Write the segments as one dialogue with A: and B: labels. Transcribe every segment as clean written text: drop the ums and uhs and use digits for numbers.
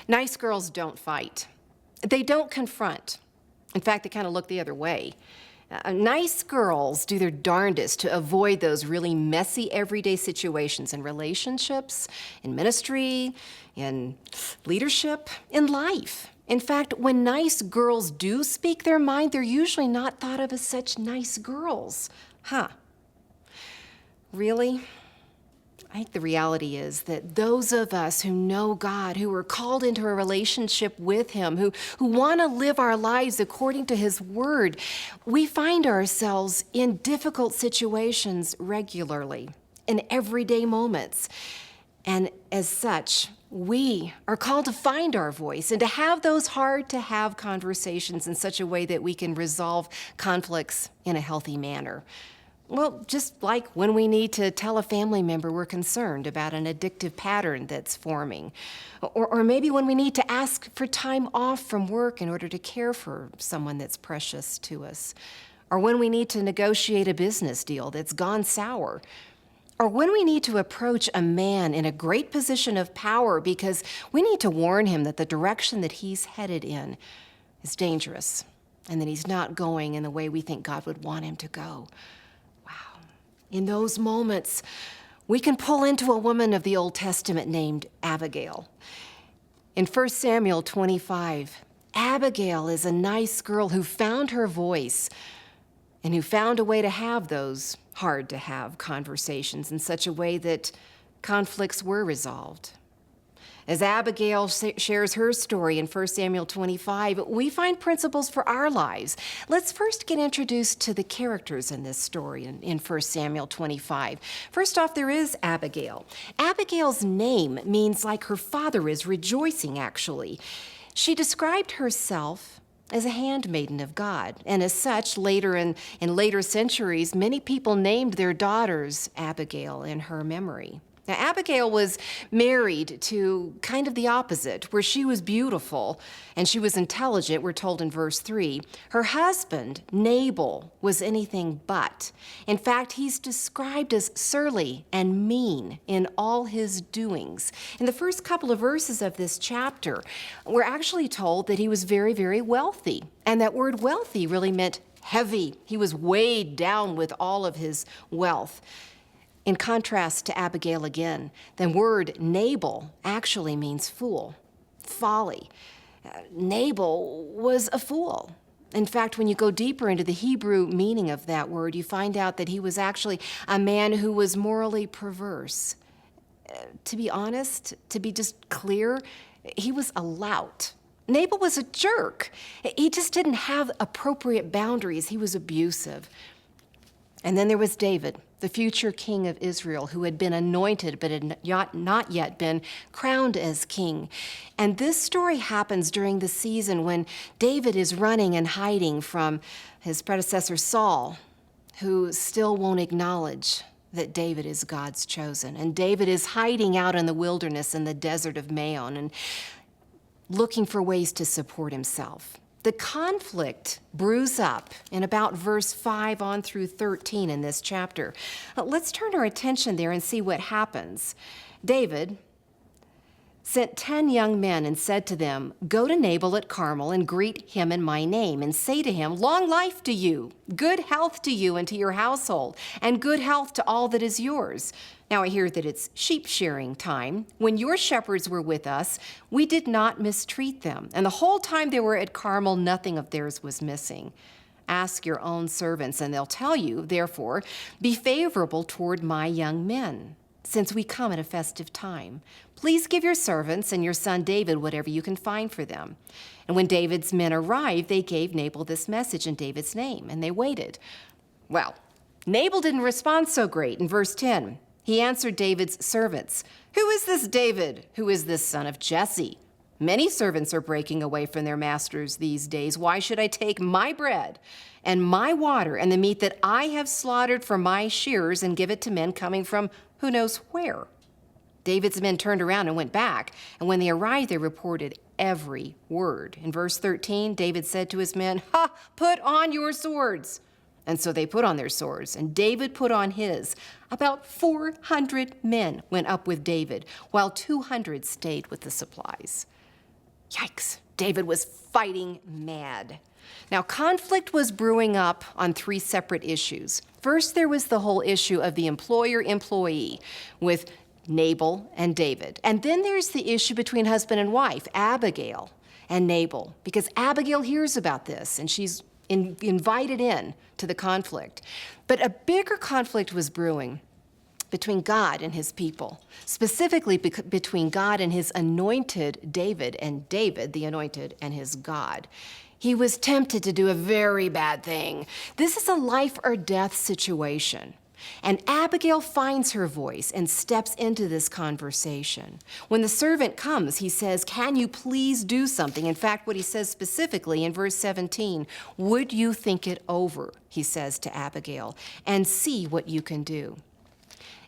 A: Nice girls don't fight. They don't confront. In fact, they kind of look the other way. Nice girls do their darndest to avoid those really messy everyday situations in relationships, in ministry, in leadership, in life. In fact, when nice girls do speak their mind, they're usually not thought of as such nice girls. Huh. Really? I think the reality is that those of us who know God, who are called into a relationship with Him, who want to live our lives according to His Word, we find ourselves in difficult situations regularly, in everyday moments. And as such, we are called to find our voice and to have those hard-to-have conversations in such a way that we can resolve conflicts in a healthy manner. Well, just like when we need to tell a family member we're concerned about an addictive pattern that's forming. Or maybe when we need to ask for time off from work in order to care for someone that's precious to us. Or when we need to negotiate a business deal that's gone sour. Or when we need to approach a man in a great position of power because we need to warn him that the direction that he's headed in is dangerous and that he's not going in the way we think God would want him to go. In those moments, we can pull into a woman of the Old Testament named Abigail. In 1 Samuel 25, Abigail is a nice girl who found her voice and who found a way to have those hard-to-have conversations in such a way that conflicts were resolved. As Abigail shares her story in 1 Samuel 25, we find principles for our lives. Let's first get introduced to the characters in this story in 1 Samuel 25. First off, there is Abigail. Abigail's name means like her father is rejoicing, actually. She described herself as a handmaiden of God, and as such, in later centuries, many people named their daughters Abigail in her memory. Now, Abigail was married to kind of the opposite, where she was beautiful and she was intelligent, we're told in verse 3. Her husband, Nabal, was anything but. In fact, he's described as surly and mean in all his doings. In the first couple of verses of this chapter, we're actually told that he was very, very wealthy. And that word wealthy really meant heavy. He was weighed down with all of his wealth. In contrast to Abigail again, the word Nabal actually means fool, folly. Nabal was a fool. In fact, when you go deeper into the Hebrew meaning of that word, you find out that he was actually a man who was morally perverse. To be honest, to be just clear, he was a lout. Nabal was a jerk. He just didn't have appropriate boundaries. He was abusive. And then there was David, the future king of Israel, who had been anointed but had not yet been crowned as king. And this story happens during the season when David is running and hiding from his predecessor Saul, who still won't acknowledge that David is God's chosen. And David is hiding out in the wilderness in the desert of Maon and looking for ways to support himself. The conflict brews up in about verse 5 on through 13 in this chapter. Let's turn our attention there and see what happens. David sent 10 young men and said to them, "Go to Nabal at Carmel and greet him in my name and say to him, 'Long life to you, good health to you and to your household, and good health to all that is yours.' Now I hear that it's sheep shearing time. When your shepherds were with us, we did not mistreat them. And the whole time they were at Carmel, nothing of theirs was missing. Ask your own servants, and they'll tell you, therefore, be favorable toward my young men, since we come at a festive time. Please give your servants and your son David whatever you can find for them." And when David's men arrived, they gave Nabal this message in David's name, and they waited. Well, Nabal didn't respond so great. In verse 10, he answered David's servants, "Who is this David? Who is this son of Jesse? Many servants are breaking away from their masters these days. Why should I take my bread and my water and the meat that I have slaughtered for my shearers and give it to men coming from who knows where?" David's men turned around and went back, and when they arrived, they reported every word. In verse 13, David said to his men, "Put on your swords." And so they put on their swords, and David put on his. About 400 men went up with David, while 200 stayed with the supplies. Yikes, David was fighting mad. Now, conflict was brewing up on three separate issues. First, there was the whole issue of the employer-employee with Nabal and David. And then there's the issue between husband and wife, Abigail and Nabal, because Abigail hears about this and she's invited in to the conflict. But a bigger conflict was brewing between God and his people, specifically between God and his anointed David, and David, the anointed, and his God. He was tempted to do a very bad thing. This is a life or death situation. And Abigail finds her voice and steps into this conversation. When the servant comes, he says, "Can you please do something?" In fact, what he says specifically in verse 17, "Would you think it over," he says to Abigail, "and see what you can do?"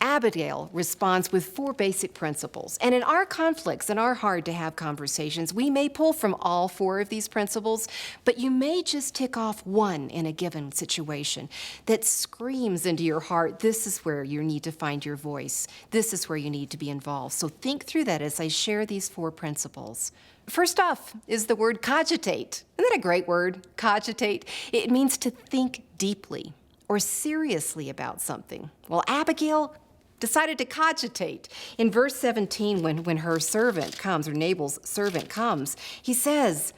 A: Abigail responds with four basic principles. And in our conflicts and our hard-to-have conversations, we may pull from all four of these principles, but you may just tick off one in a given situation that screams into your heart, this is where you need to find your voice. This is where you need to be involved. So think through that as I share these four principles. First off is the word cogitate. Isn't that a great word, cogitate? It means to think deeply or seriously about something. Well, Abigail decided to cogitate. In verse 17, when her servant comes, or Nabal's servant comes, he says,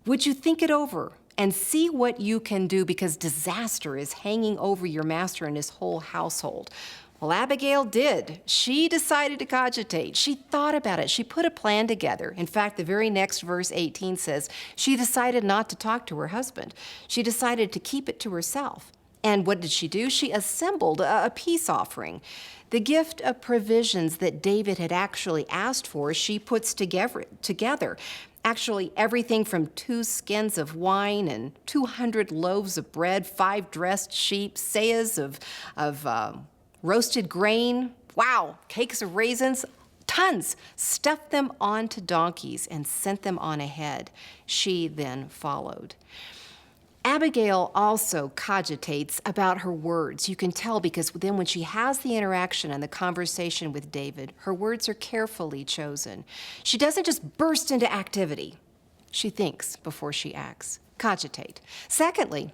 A: "Would you think it over and see what you can do, because disaster is hanging over your master and his whole household?" Well, Abigail did. She decided to cogitate. She thought about it. She put a plan together. In fact, the very next verse 18 says, she decided not to talk to her husband. She decided to keep it to herself. And what did she do? She assembled a peace offering. The gift of provisions that David had actually asked for, she puts together. Actually, everything from 2 skins of wine and 200 loaves of bread, 5 dressed sheep, seahs of roasted grain. Wow, cakes of raisins, tons. Stuffed them onto donkeys and sent them on ahead. She then followed. Abigail also cogitates about her words. You can tell because then when she has the interaction and the conversation with David, her words are carefully chosen. She doesn't just burst into activity. She thinks before she acts. Cogitate. Secondly,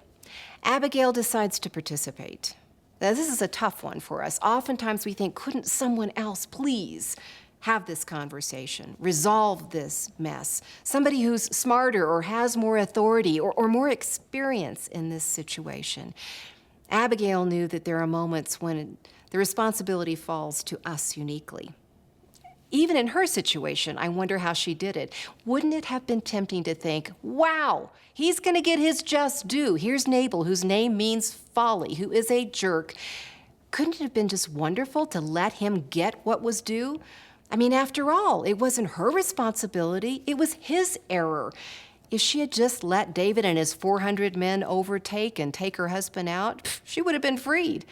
A: Abigail decides to participate. Now, this is a tough one for us. Oftentimes we think, couldn't someone else please have this conversation, resolve this mess? Somebody who's smarter or has more authority or more experience in this situation. Abigail knew that there are moments when the responsibility falls to us uniquely. Even in her situation, I wonder how she did it. Wouldn't it have been tempting to think, wow, he's going to get his just due. Here's Nabal, whose name means folly, who is a jerk. Couldn't it have been just wonderful to let him get what was due? I mean, after all, it wasn't her responsibility, it was his error. If she had just let David and his 400 men overtake and take her husband out, she would have been freed.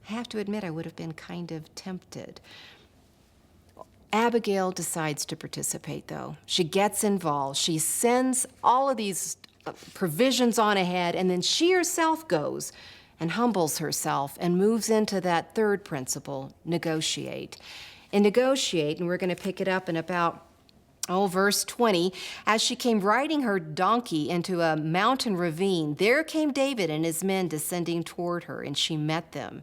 A: I have to admit, I would have been kind of tempted. Abigail decides to participate, though. She gets involved. She sends all of these provisions on ahead, and then she herself goes and humbles herself and moves into that third principle, negotiate. And negotiate, and we're going to pick it up in about, verse 20. As she came riding her donkey into a mountain ravine, there came David and his men descending toward her, and she met them.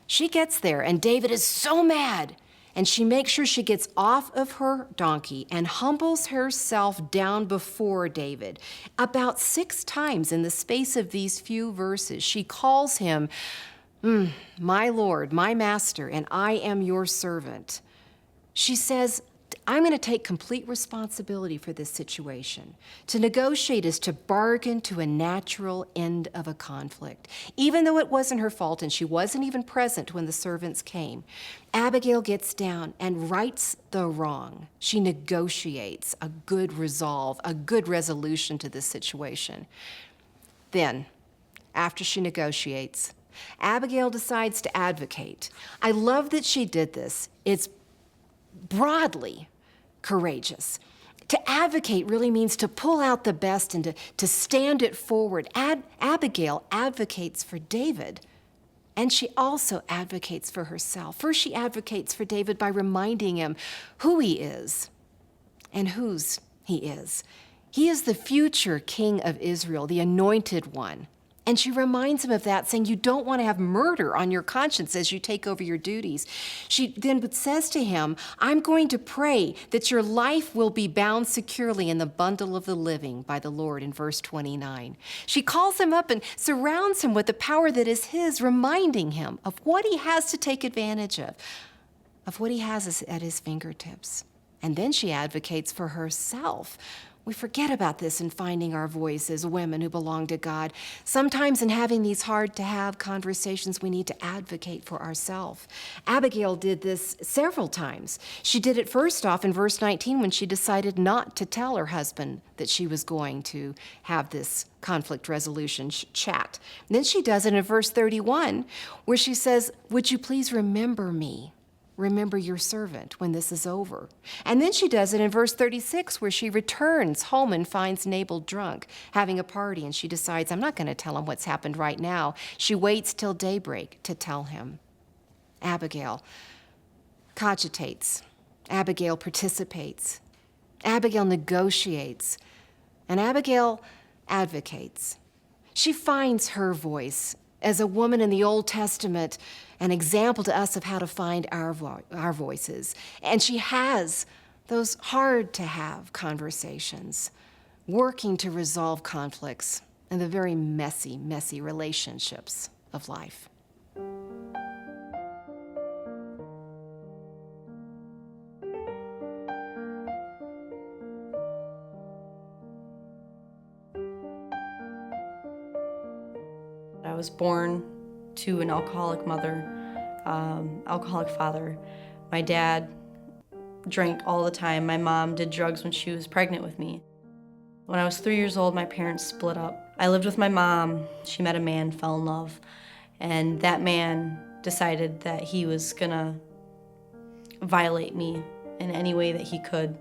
A: She gets there, and David is so mad, and she makes sure she gets off of her donkey and humbles herself down before David. About 6 times in the space of these few verses, she calls him, my Lord, my master, and I am your servant. She says, I'm going to take complete responsibility for this situation. To negotiate is to bargain to a natural end of a conflict. Even though it wasn't her fault and she wasn't even present when the servants came, Abigail gets down and rights the wrong. She negotiates a good resolve, a good resolution to this situation. Then, after she negotiates, Abigail decides to advocate. I love that she did this. It's broadly courageous. To advocate really means to pull out the best and to stand it forward. Abigail advocates for David, and she also advocates for herself. First, she advocates for David by reminding him who he is and whose He is. He is the future king of Israel, the anointed one. And she reminds him of that, saying, you don't want to have murder on your conscience as you take over your duties. She then says to him, I'm going to pray that your life will be bound securely in the bundle of the living by the Lord in verse 29. She calls him up and surrounds him with the power that is his, reminding him of what he has to take advantage of what he has at his fingertips. And then she advocates for herself. We forget about this in finding our voice as women who belong to God. Sometimes in having these hard-to-have conversations, we need to advocate for ourselves. Abigail did this several times. She did it first off in verse 19 when she decided not to tell her husband that she was going to have this conflict resolution chat. And then she does it in verse 31 where she says, would you please remember me? Remember your servant when this is over. And then she does it in verse 36 where she returns home and finds Nabal drunk, having a party, and she decides, I'm not going to tell him what's happened right now. She waits till daybreak to tell him. Abigail cogitates. Abigail participates. Abigail negotiates. And Abigail advocates. She finds her voice as a woman in the Old Testament, an example to us of how to find our voices. And she has those hard-to-have conversations, working to resolve conflicts and the very messy, messy relationships of life.
B: I was born to an alcoholic mother, alcoholic father. My dad drank all the time. My mom did drugs when she was pregnant with me. When I was 3 years old, my parents split up. I lived with my mom. She met a man, fell in love, and that man decided that he was gonna violate me in any way that he could.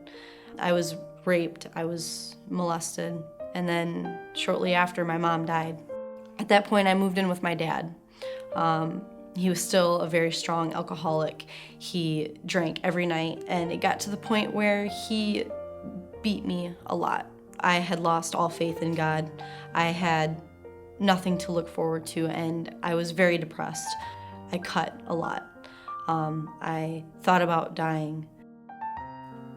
B: I was raped, I was molested, and then shortly after, my mom died. At that point, I moved in with my dad. He was still a very strong alcoholic. He drank every night, and it got to the point where he beat me a lot. I had lost all faith in God. I had nothing to look forward to, and I was very depressed. I cut a lot. I thought about dying.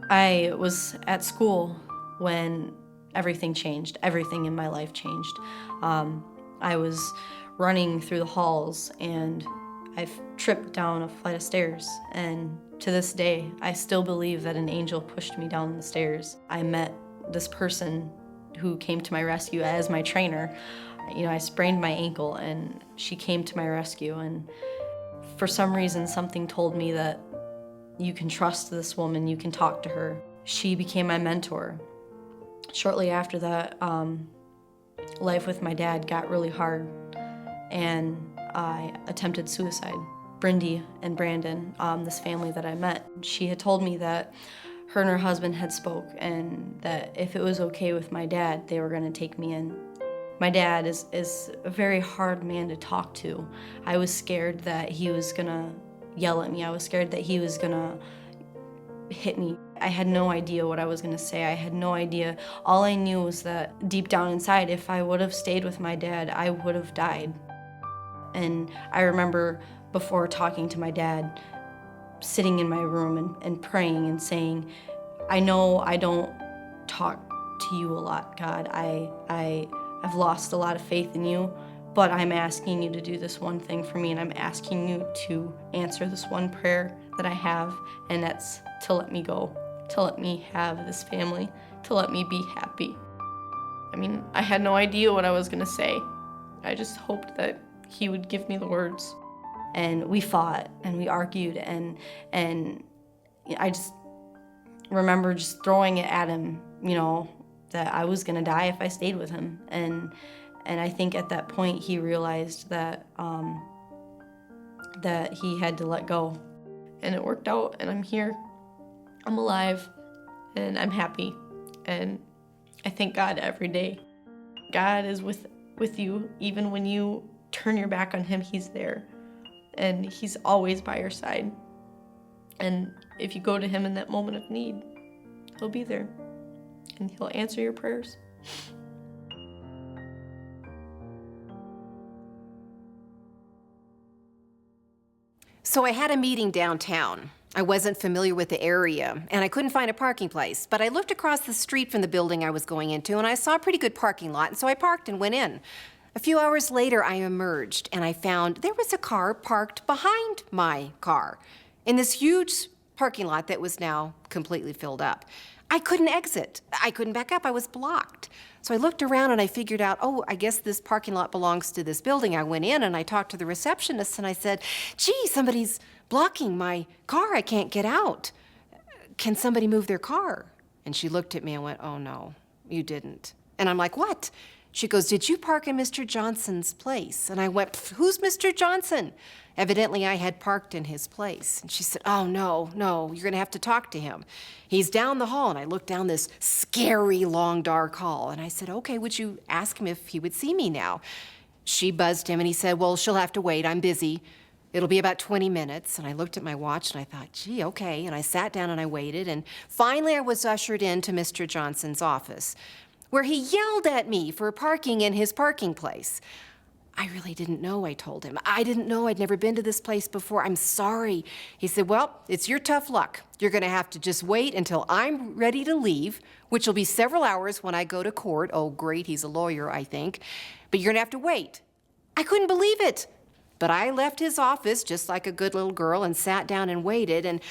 B: I was at school when everything changed. Everything in my life changed. I was running through the halls, and I tripped down a flight of stairs, and to this day, I still believe that an angel pushed me down the stairs. I met this person who came to my rescue as my trainer. You know, I sprained my ankle, and she came to my rescue, and for some reason, something told me that you can trust this woman, you can talk to her. She became my mentor. Shortly after that, life with my dad got really hard, and I attempted suicide. Brindy and Brandon, this family that I met, she had told me that her and her husband had spoke, and that if it was okay with my dad, they were gonna take me in. My dad is a very hard man to talk to. I was scared that he was gonna yell at me. I was scared that he was gonna hit me. I had no idea what I was gonna say. I had no idea. All I knew was that deep down inside, if I would have stayed with my dad, I would have died. And I remember before talking to my dad, sitting in my room and praying and saying, I know I don't talk to you a lot, God. I've lost a lot of faith in you, but I'm asking you to do this one thing for me, and I'm asking you to answer this one prayer that I have, and that's to let me go, to let me have this family, to let me be happy. I mean, I had no idea what I was gonna say. I just hoped that he would give me the words. And we fought and we argued, and I just remember just throwing it at him, you know, that I was gonna die if I stayed with him. And I think at that point he realized that that he had to let go. And it worked out, and I'm here. I'm alive, and I'm happy, and I thank God every day. God is with you. Even when you turn your back on him, he's there, and he's always by your side. And if you go to him in that moment of need, he'll be there. and He'll answer your prayers.
A: So I had a meeting downtown. I wasn't familiar with the area, and I couldn't find a parking place, but I looked across the street from the building I was going into, and I saw a pretty good parking lot, and so I parked and went in. A few hours later, I emerged, and I found there was a car parked behind my car in this huge parking lot that was now completely filled up. I couldn't exit. I couldn't back up. I was blocked. So I looked around and I figured out, oh, I guess this parking lot belongs to this building. I went in and I talked to the receptionist and I said, gee, somebody's blocking my car. I can't get out. Can somebody move their car? And she looked at me and went, oh, no, you didn't. And I'm like, what? She goes, did you park in Mr. Johnson's place? And I went, who's Mr. Johnson? Evidently, I had parked in his place. And she said, oh, no, you're going to have to talk to him. He's down the hall. And I looked down this scary, long, dark hall. And I said, okay, would you ask him if he would see me now? She buzzed him, and he said, well, she'll have to wait. I'm busy. It'll be about 20 minutes. And I looked at my watch, and I thought, gee, okay. And I sat down, and I waited. And finally, I was ushered into Mr. Johnson's office, where he yelled at me for parking in his parking place. I really didn't know, I told him. I didn't know. I'd never been to this place before. I'm sorry. He said, well, it's your tough luck. You're going to have to just wait until I'm ready to leave, which will be several hours when I go to court. Oh, great, he's a lawyer, I think. But you're going to have to wait. I couldn't believe it. But I left his office just like a good little girl and sat down and waited. And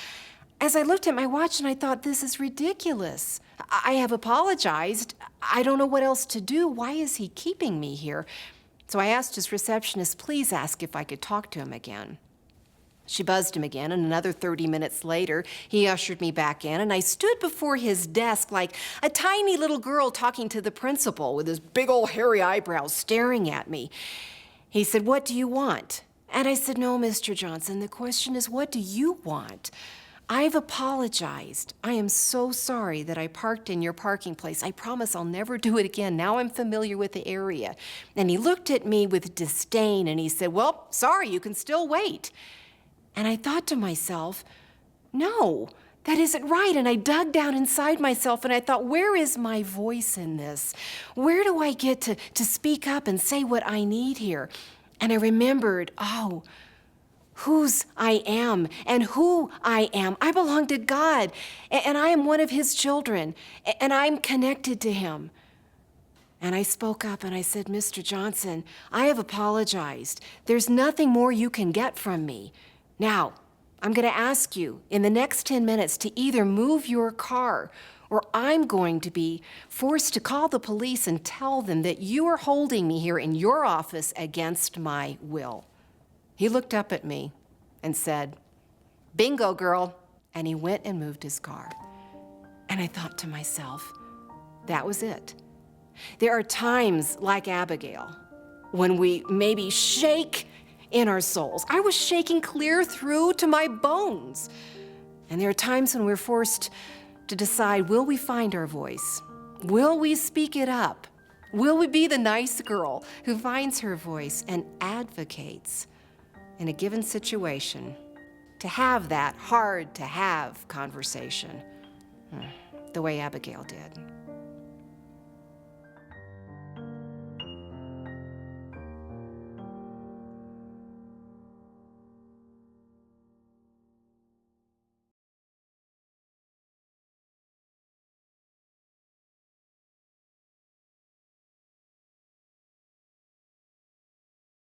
A: as I looked at my watch and I thought, this is ridiculous. I have apologized. I don't know what else to do. Why is he keeping me here? So I asked his receptionist, please ask if I could talk to him again. She buzzed him again, and another 30 minutes later, he ushered me back in, and I stood before his desk like a tiny little girl talking to the principal with his big old hairy eyebrows staring at me. He said, what do you want? And I said, no, Mr. Johnson, the question is, what do you want? I've apologized. I am so sorry that I parked in your parking place. I promise I'll never do it again. Now I'm familiar with the area. And he looked at me with disdain and he said, well, sorry, you can still wait. And I thought to myself, no, that isn't right. And I dug down inside myself and I thought, where is my voice in this? Where do I get to speak up and say what I need here? And I remembered, oh, whose I am and who I am. I belong to God, and I am one of His children, and I'm connected to Him. And I spoke up and I said, Mr. Johnson, I have apologized. There's nothing more you can get from me. Now, I'm going to ask you in the next 10 minutes to either move your car or I'm going to be forced to call the police and tell them that you are holding me here in your office against my will. He looked up at me and said, bingo, girl. And he went and moved his car. And I thought to myself, that was it. There are times like Abigail when we maybe shake in our souls. I was shaking clear through to my bones. And there are times when we're forced to decide, will we find our voice? Will we speak it up? Will we be the nice girl who finds her voice and advocates in a given situation to have that hard-to-have conversation the way Abigail did?